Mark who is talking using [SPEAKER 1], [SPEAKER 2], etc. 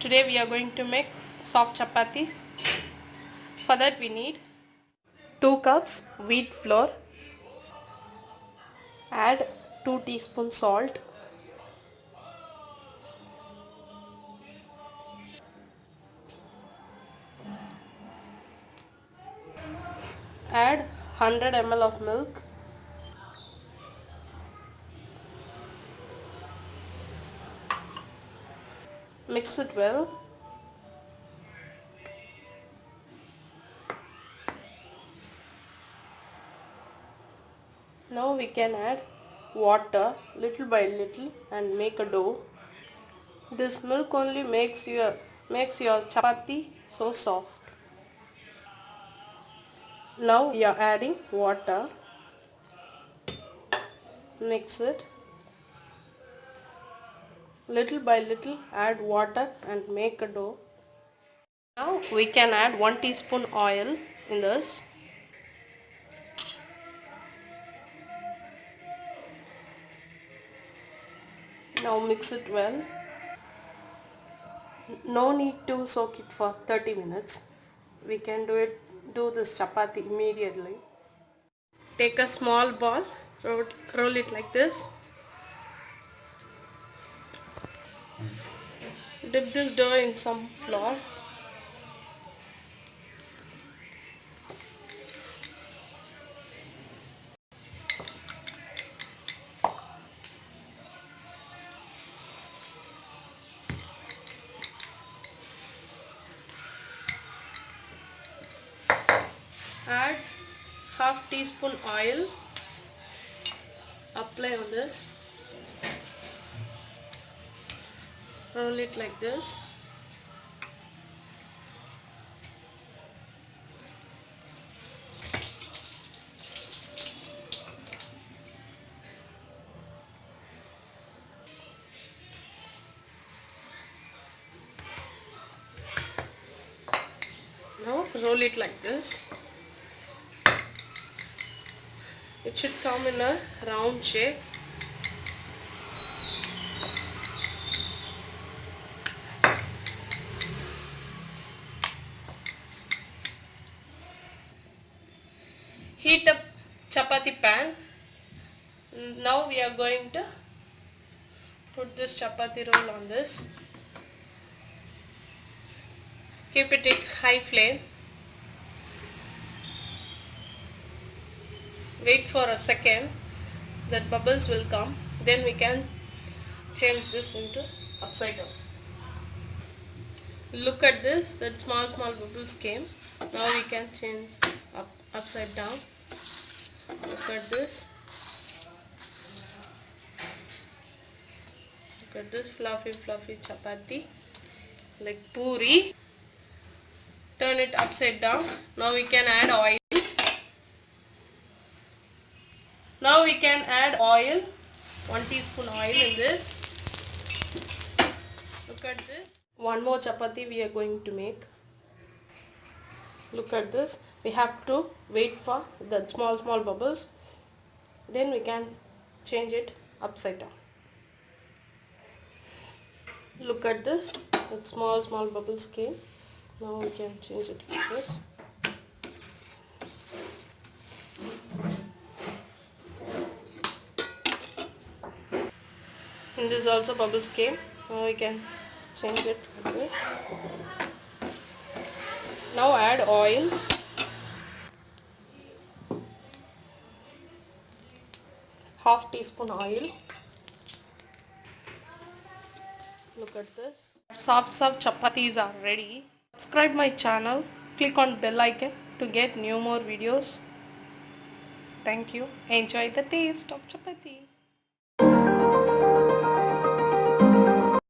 [SPEAKER 1] Today we are going to make soft chapatis. For that we need 2 cups wheat flour, add 2 teaspoons salt, add 100 ml of milk, mix it well. Now we can add water little by little and make a dough. This milk only makes your chapati so soft. Now we are adding water. Mix it. Little by little add water and make a dough. Now we can add 1 teaspoon oil in this. Now mix it well. No need to soak it for 30 minutes. We can do this chapati immediately. Take a small ball, roll it like this. Dip this dough in some flour. Add half teaspoon oil. Apply on this. Roll it like this. Now roll it like this. It should come in a round shape. Heat up chapati pan. Now we are going to put this chapati roll on this. Keep it at high flame. Wait for a second that bubbles will come. Then we can change this into upside down. Look at this, that small bubbles came. Now we can change upside down. Look at this. Look at this fluffy chapati like puri. Turn it upside down. Now we can add oil. Now we can add oil. 1 teaspoon oil in this. Look at this. One more chapati we are going to make. Look at this. We have to wait for the small bubbles. Then we can change it upside down. Look at this. The small bubbles came. Now we can change it like this. In this also bubbles came. Now we can change it like this. Now add oil. Half teaspoon oil. Look at this. Soft chapatis are ready. Subscribe my channel. Click on bell icon to get new more videos. Thank you. Enjoy the taste of chapati.